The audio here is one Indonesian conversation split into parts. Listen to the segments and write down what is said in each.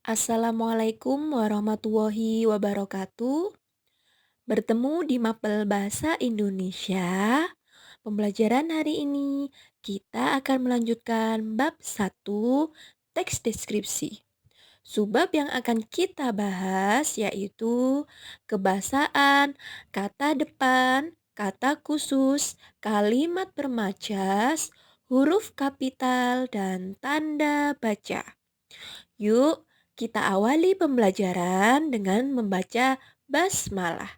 Assalamualaikum warahmatullahi wabarakatuh. Bertemu di Mapel Bahasa Indonesia. Pembelajaran hari ini kita akan melanjutkan bab 1 teks deskripsi. Subbab yang akan kita bahas yaitu kebahasaan, kata depan, kata khusus, kalimat bermajas, huruf kapital, dan tanda baca. Yuk, kita awali pembelajaran dengan membaca basmalah.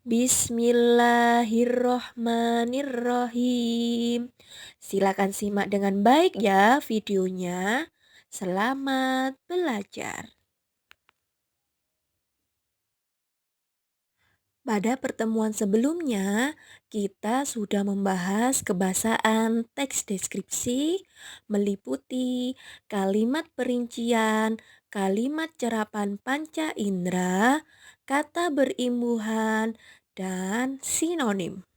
Bismillahirrohmanirrohim. Silakan simak dengan baik ya videonya. Selamat belajar. Pada pertemuan sebelumnya, kita sudah membahas kebahasaan teks deskripsi, meliputi kalimat perincian, kalimat cerapan panca indera, kata berimbuhan, dan sinonim.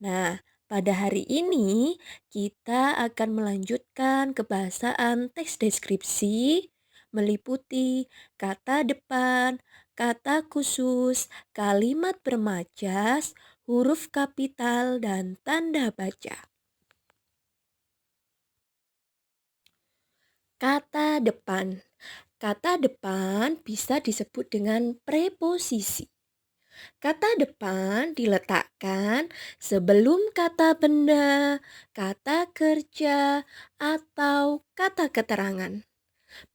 Nah, pada hari ini kita akan melanjutkan kebahasaan teks deskripsi meliputi kata depan, kata khusus, kalimat bermajas, huruf kapital, dan tanda baca. Kata depan. Kata depan bisa disebut dengan preposisi. Kata depan diletakkan sebelum kata benda, kata kerja, atau kata keterangan.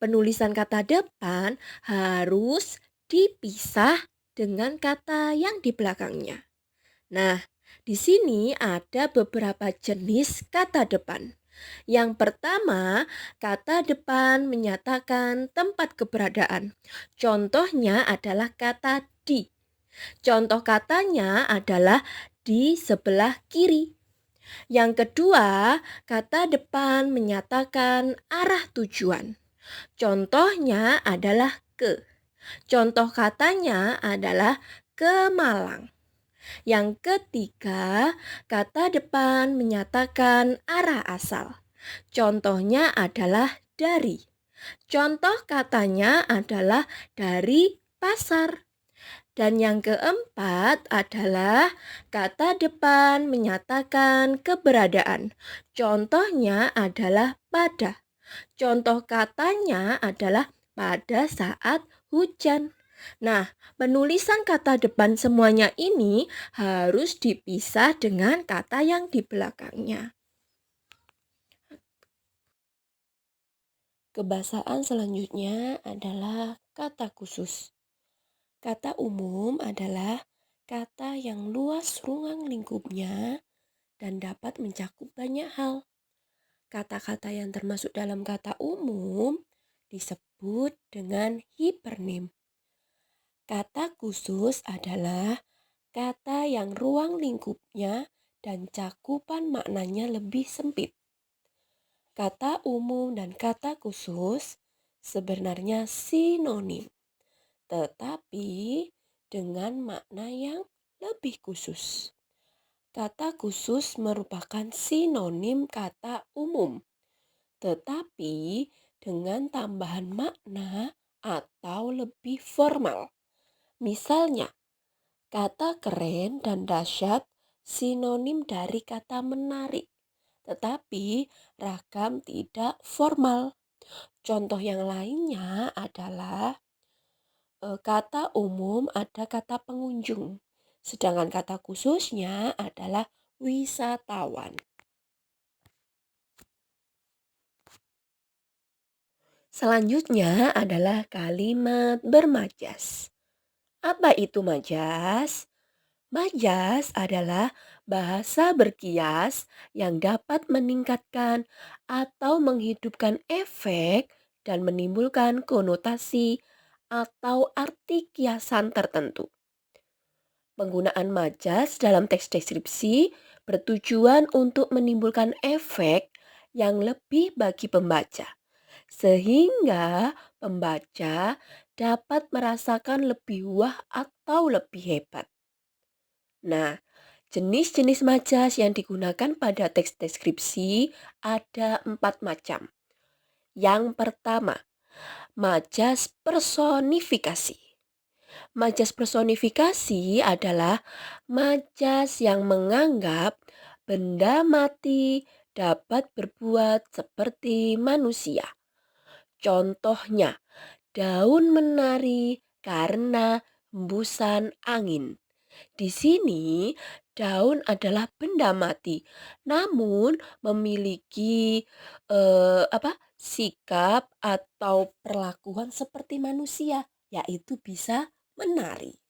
Penulisan kata depan harus dipisah dengan kata yang di belakangnya. Nah, di sini ada beberapa jenis kata depan. Yang pertama, kata depan menyatakan tempat keberadaan. Contohnya adalah kata di. Contoh katanya adalah di sebelah kiri. Yang kedua, kata depan menyatakan arah tujuan. Contohnya adalah ke. Contoh katanya adalah ke Malang. Yang ketiga, kata depan menyatakan arah asal. Contohnya adalah dari. Contoh katanya adalah dari pasar. Dan yang keempat adalah kata depan menyatakan keberadaan. Contohnya adalah pada. Contoh katanya adalah pada saat hujan. Nah, penulisan kata depan semuanya ini harus dipisah dengan kata yang di belakangnya. Kebahasaan selanjutnya adalah kata khusus. Kata umum adalah kata yang luas ruang lingkupnya dan dapat mencakup banyak hal. Kata-kata yang termasuk dalam kata umum disebut dengan hipernim. Kata khusus adalah kata yang ruang lingkupnya dan cakupan maknanya lebih sempit. Kata umum dan kata khusus sebenarnya sinonim, tetapi dengan makna yang lebih khusus. Kata khusus merupakan sinonim kata umum, tetapi dengan tambahan makna atau lebih formal. Misalnya, kata keren dan dahsyat sinonim dari kata menarik, tetapi ragam tidak formal. Contoh yang lainnya adalah kata umum ada kata pengunjung, sedangkan kata khususnya adalah wisatawan. Selanjutnya adalah kalimat bermajas. Apa itu majas? Majas adalah bahasa berkias yang dapat meningkatkan atau menghidupkan efek dan menimbulkan konotasi atau arti kiasan tertentu. Penggunaan majas dalam teks deskripsi bertujuan untuk menimbulkan efek yang lebih bagi pembaca, sehingga pembaca dapat merasakan lebih wah atau lebih hebat. Nah, jenis-jenis majas yang digunakan pada teks deskripsi ada 4 macam. Yang pertama, Majas personifikasi. Majas personifikasi adalah majas yang menganggap benda mati dapat berbuat seperti manusia. Contohnya, daun menari karena hembusan angin. Di sini, daun adalah benda mati, namun memiliki sikap atau perlakuan seperti manusia, yaitu bisa menari.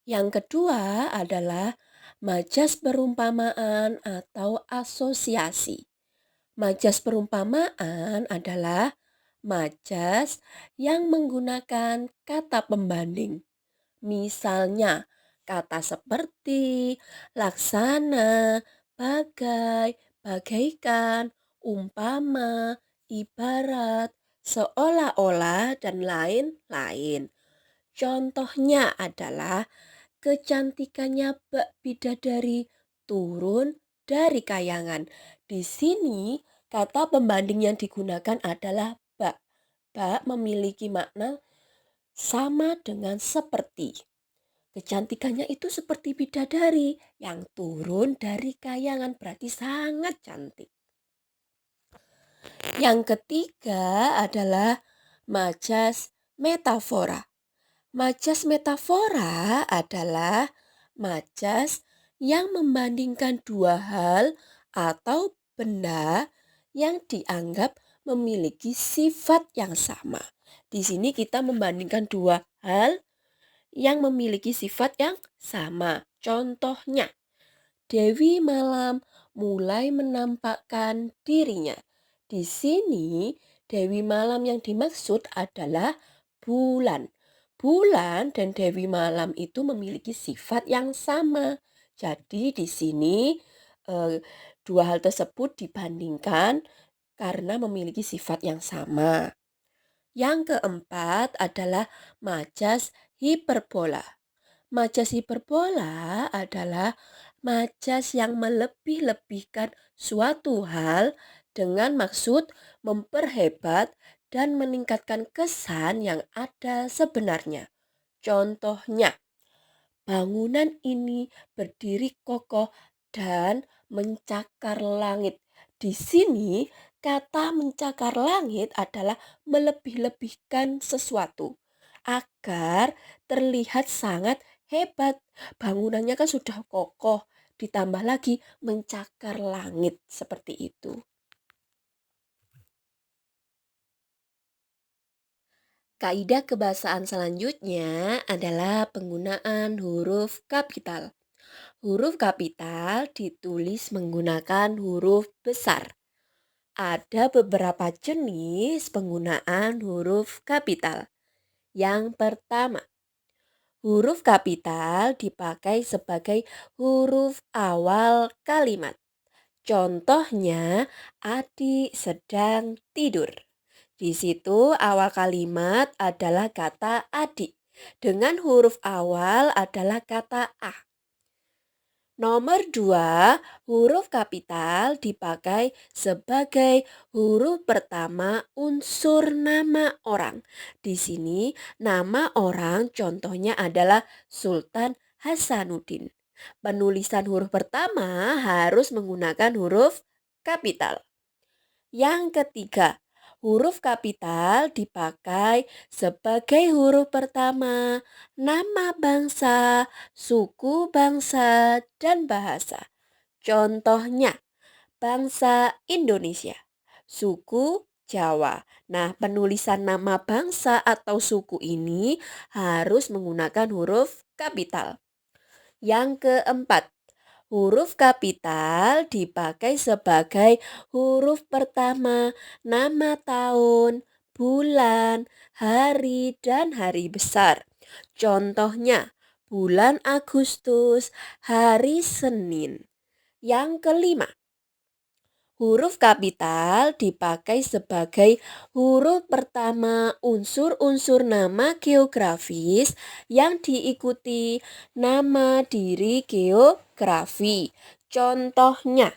Yang kedua adalah majas perumpamaan atau asosiasi. Majas perumpamaan adalah majas yang menggunakan kata pembanding. Misalnya, kata seperti laksana, bagai, bagaikan, umpama, ibarat, seolah-olah, dan lain-lain. Contohnya adalah kecantikannya bak bidadari turun dari kayangan. Di sini kata pembanding yang digunakan adalah bak. Bak memiliki makna sama dengan seperti. Kecantikannya itu seperti bidadari yang turun dari kayangan, berarti sangat cantik. Yang ketiga adalah majas metafora. Majas metafora adalah majas yang membandingkan dua hal atau benda yang dianggap memiliki sifat yang sama. Di sini kita membandingkan dua hal yang memiliki sifat yang sama. Contohnya, Dewi Malam mulai menampakkan dirinya. Di sini, Dewi Malam yang dimaksud adalah bulan. Bulan dan Dewi Malam itu memiliki sifat yang sama. Jadi di sini dua hal tersebut dibandingkan karena memiliki sifat yang sama. Yang keempat adalah majas hiperbola. Majas hiperbola adalah majas yang melebih-lebihkan suatu hal dengan maksud memperhebat dan meningkatkan kesan yang ada sebenarnya. Contohnya, bangunan ini berdiri kokoh dan mencakar langit. Di sini, kata mencakar langit adalah melebih-lebihkan sesuatu agar terlihat sangat hebat. Bangunannya kan sudah kokoh, ditambah lagi mencakar langit seperti itu. Kaidah kebahasaan selanjutnya adalah penggunaan huruf kapital. Huruf kapital ditulis menggunakan huruf besar. Ada beberapa jenis penggunaan huruf kapital. Yang pertama, huruf kapital dipakai sebagai huruf awal kalimat. Contohnya, adik sedang tidur. Di situ awal kalimat adalah kata adik. Dengan huruf awal adalah kata a. Nomor 2, huruf kapital dipakai sebagai huruf pertama unsur nama orang. Di sini nama orang contohnya adalah Sultan Hasanuddin. Penulisan huruf pertama harus menggunakan huruf kapital. Yang ketiga, huruf kapital dipakai sebagai huruf pertama nama bangsa, suku bangsa, dan bahasa. Contohnya, bangsa Indonesia, suku Jawa. Nah, penulisan nama bangsa atau suku ini harus menggunakan huruf kapital. Yang keempat, huruf kapital dipakai sebagai huruf pertama nama tahun, bulan, hari, dan hari besar. Contohnya, bulan Agustus, hari Senin. Yang kelima, huruf kapital dipakai sebagai huruf pertama unsur-unsur nama geografis yang diikuti nama diri geografi. Contohnya,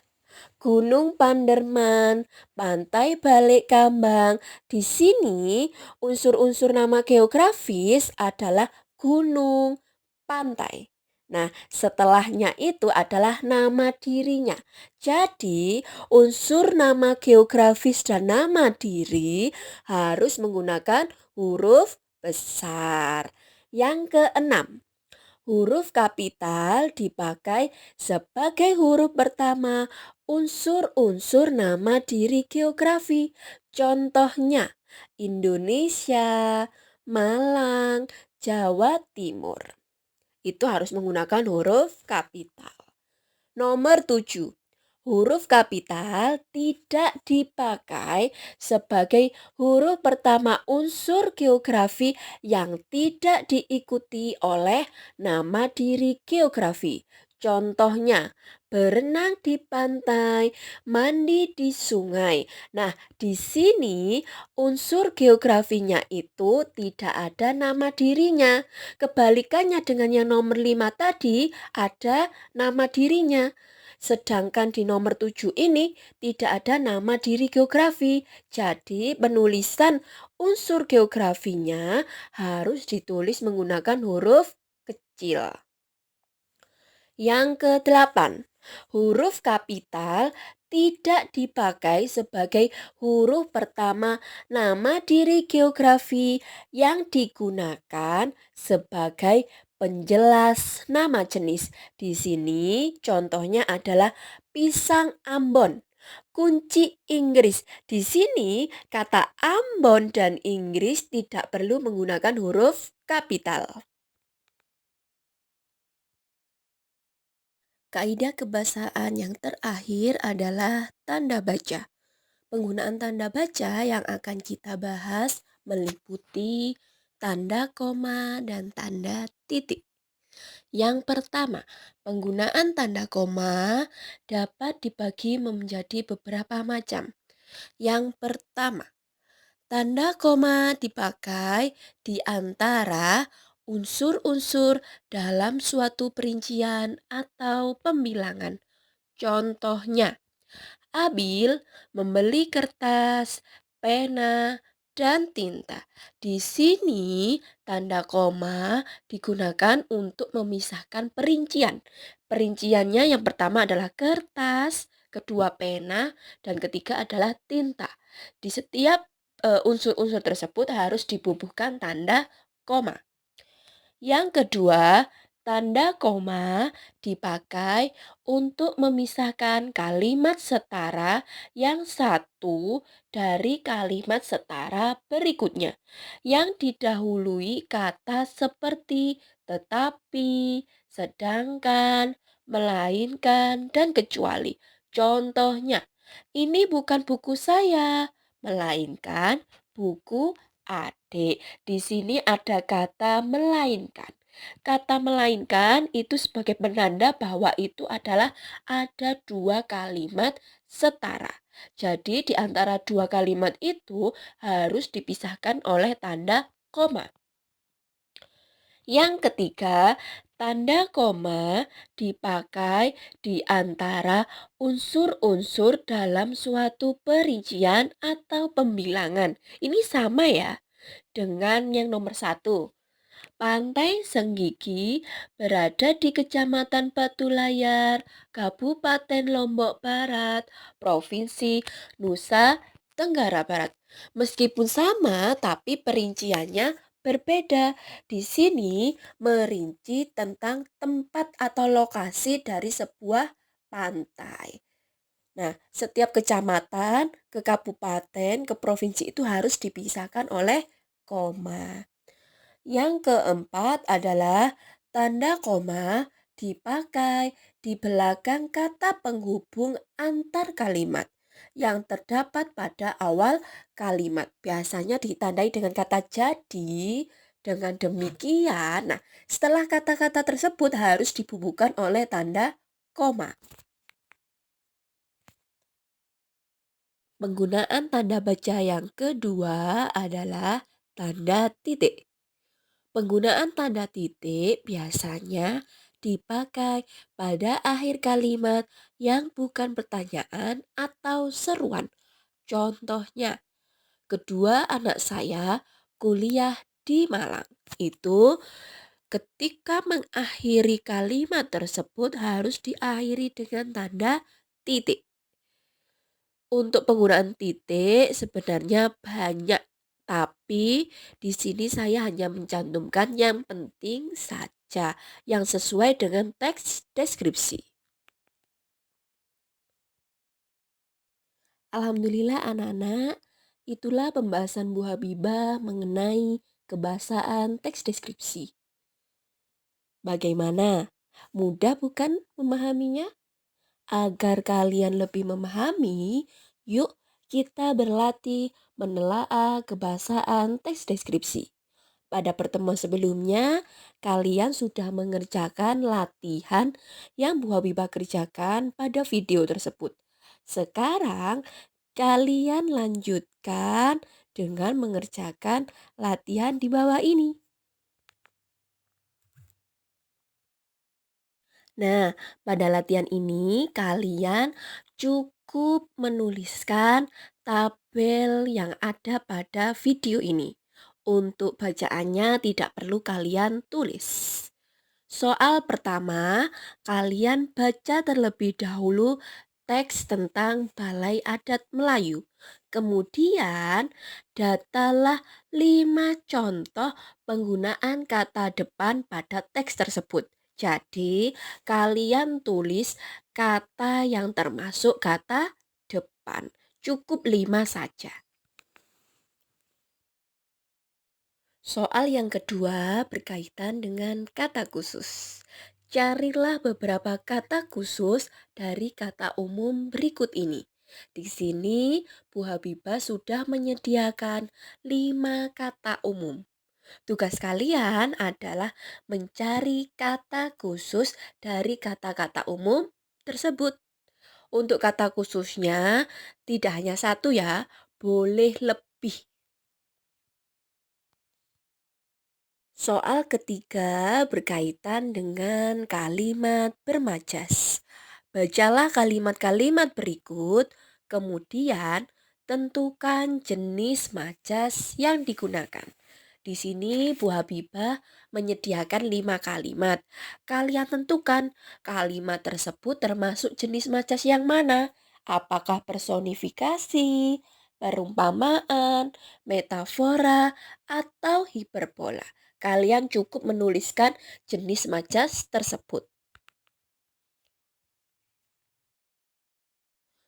Gunung Panderman, Pantai Balik Kambang. Di sini unsur-unsur nama geografis adalah gunung, pantai. Nah, setelahnya itu adalah nama dirinya. Jadi, unsur nama geografis dan nama diri harus menggunakan huruf besar. Yang keenam, huruf kapital dipakai sebagai huruf pertama unsur-unsur nama diri geografi. Contohnya, Indonesia, Malang, Jawa Timur. Itu harus menggunakan huruf kapital. Nomor 7. Huruf kapital tidak dipakai sebagai huruf pertama unsur geografi yang tidak diikuti oleh nama diri geografi. Contohnya, berenang di pantai, mandi di sungai. Nah, di sini unsur geografinya itu tidak ada nama dirinya. Kebalikannya dengan yang nomor 5 tadi, ada nama dirinya. Sedangkan di nomor 7 ini tidak ada nama diri geografi. Jadi penulisan unsur geografinya harus ditulis menggunakan huruf kecil. Yang kedelapan, huruf kapital tidak dipakai sebagai huruf pertama nama diri geografi yang digunakan sebagai penjelas nama jenis. Di sini contohnya adalah pisang Ambon. Kunci Inggris. Di sini kata Ambon dan Inggris tidak perlu menggunakan huruf kapital. Kaidah kebahasaan yang terakhir adalah tanda baca. Penggunaan tanda baca yang akan kita bahas meliputi tanda koma dan tanda titik. Yang pertama, penggunaan tanda koma dapat dibagi menjadi beberapa macam. Yang pertama, tanda koma dipakai di antara unsur-unsur dalam suatu perincian atau pembilangan. Contohnya, Abil membeli kertas, pena, dan tinta. Di sini tanda koma digunakan untuk memisahkan perincian. Perinciannya yang pertama adalah kertas, kedua pena, dan ketiga adalah tinta. Di setiap unsur-unsur tersebut harus dibubuhkan tanda koma. Yang kedua, tanda koma dipakai untuk memisahkan kalimat setara yang satu dari kalimat setara berikutnya yang didahului kata seperti tetapi, sedangkan, melainkan, dan kecuali. Contohnya, ini bukan buku saya, melainkan buku adik. Di sini ada kata melainkan. Kata melainkan itu sebagai penanda bahwa itu adalah ada dua kalimat setara. Jadi di antara dua kalimat itu harus dipisahkan oleh tanda koma. Yang ketiga, tanda koma dipakai di antara unsur-unsur dalam suatu perincian atau pembilangan. Ini sama ya dengan yang nomor 1. Pantai Senggigi berada di Kecamatan Batu Layar, Kabupaten Lombok Barat, Provinsi Nusa Tenggara Barat. Meskipun sama, tapi perinciannya berbeda. Di sini merinci tentang tempat atau lokasi dari sebuah pantai. Nah, setiap kecamatan, ke kabupaten, ke provinsi itu harus dipisahkan oleh koma. Yang keempat adalah tanda koma dipakai di belakang kata penghubung antar kalimat yang terdapat pada awal kalimat. Biasanya ditandai dengan kata jadi. Dengan demikian, nah, setelah kata-kata tersebut harus dibubuhkan oleh tanda koma. Penggunaan tanda baca yang kedua adalah tanda titik. Penggunaan tanda titik biasanya dipakai pada akhir kalimat yang bukan pertanyaan atau seruan. Contohnya, kedua anak saya kuliah di Malang. Itu ketika mengakhiri kalimat tersebut harus diakhiri dengan tanda titik. Untuk penggunaan titik sebenarnya banyak, tapi di sini saya hanya mencantumkan yang penting saja, yang sesuai dengan teks deskripsi. Alhamdulillah anak-anak, itulah pembahasan Bu Habibah mengenai kebahasaan teks deskripsi. Bagaimana? Mudah bukan memahaminya? Agar kalian lebih memahami, yuk kita berlatih menelaah kebahasaan teks deskripsi. Pada pertemuan sebelumnya, kalian sudah mengerjakan latihan yang Bu Habibah kerjakan pada video tersebut. Sekarang, kalian lanjutkan dengan mengerjakan latihan di bawah ini. Nah, pada latihan ini kalian cukup menuliskan tabel yang ada pada video ini. Untuk bacaannya tidak perlu kalian tulis. Soal pertama, kalian baca terlebih dahulu teks tentang Balai Adat Melayu. Kemudian, datalah 5 contoh penggunaan kata depan pada teks tersebut. Jadi, kalian tulis kata yang termasuk kata depan. Cukup 5 saja. Soal yang kedua berkaitan dengan kata khusus. Carilah beberapa kata khusus dari kata umum berikut ini. Di sini Bu Habibah sudah menyediakan 5 kata umum. Tugas kalian adalah mencari kata khusus dari kata-kata umum tersebut. Untuk kata khususnya tidak hanya satu ya, boleh lebih. Soal ketiga berkaitan dengan kalimat bermajas. Bacalah kalimat-kalimat berikut, kemudian tentukan jenis majas yang digunakan. Di sini Bu Habibah menyediakan 5 kalimat. Kalian tentukan kalimat tersebut termasuk jenis majas yang mana? Apakah personifikasi, perumpamaan, metafora, atau hiperbola? Kalian cukup menuliskan jenis majas tersebut.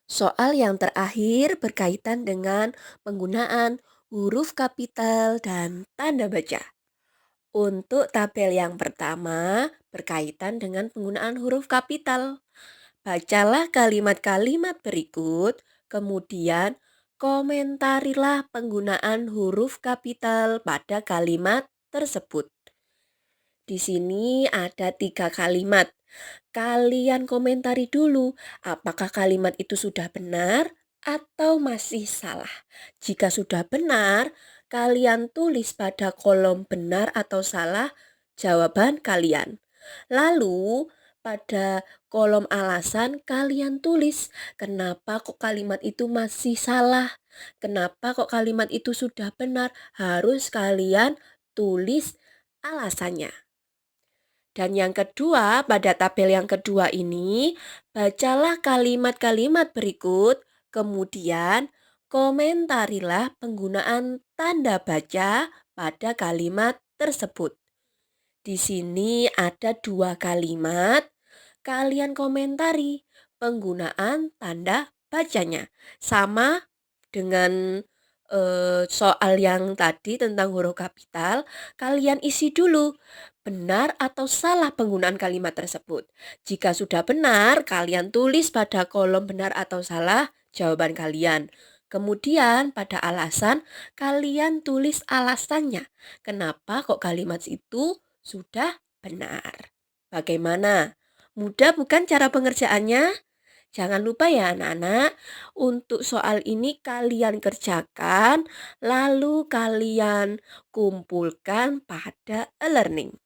Soal yang terakhir berkaitan dengan penggunaan huruf kapital dan tanda baca. Untuk tabel yang pertama berkaitan dengan penggunaan huruf kapital. Bacalah kalimat-kalimat berikut, kemudian komentarilah penggunaan huruf kapital pada kalimat tersebut. Di sini ada 3 kalimat. Kalian komentari dulu apakah kalimat itu sudah benar atau masih salah. Jika sudah benar, kalian tulis pada kolom benar atau salah jawaban kalian. Lalu pada kolom alasan kalian tulis kenapa kok kalimat itu masih salah. Kenapa kok kalimat itu sudah benar. Harus kalian tulis alasannya. Dan yang kedua, pada tabel yang kedua ini, bacalah kalimat-kalimat berikut, kemudian komentarilah penggunaan tanda baca pada kalimat tersebut. Di sini ada 2 kalimat, kalian komentari penggunaan tanda bacanya. Sama dengan soal yang tadi tentang huruf kapital, kalian isi dulu benar atau salah penggunaan kalimat tersebut. Jika sudah benar, kalian tulis pada kolom benar atau salah jawaban kalian. Kemudian pada alasan, kalian tulis alasannya. Kenapa kok kalimat itu sudah benar. Bagaimana? Mudah bukan cara pengerjaannya? Jangan lupa ya anak-anak, untuk soal ini kalian kerjakan, lalu kalian kumpulkan pada e-learning.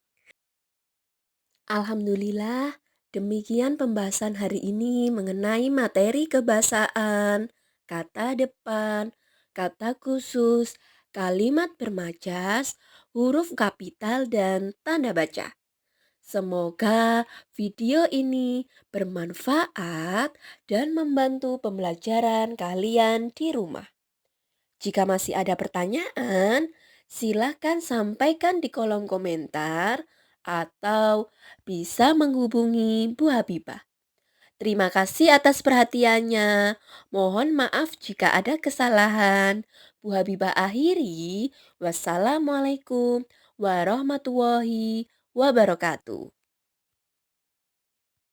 Alhamdulillah, demikian pembahasan hari ini mengenai materi kebahasaan, kata depan, kata khusus, kalimat bermajas, huruf kapital, dan tanda baca. Semoga video ini bermanfaat dan membantu pembelajaran kalian di rumah. Jika masih ada pertanyaan, silakan sampaikan di kolom komentar atau bisa menghubungi Bu Habibah. Terima kasih atas perhatiannya. Mohon maaf jika ada kesalahan. Bu Habibah akhiri. Wassalamualaikum warahmatullahi wabarakatuh.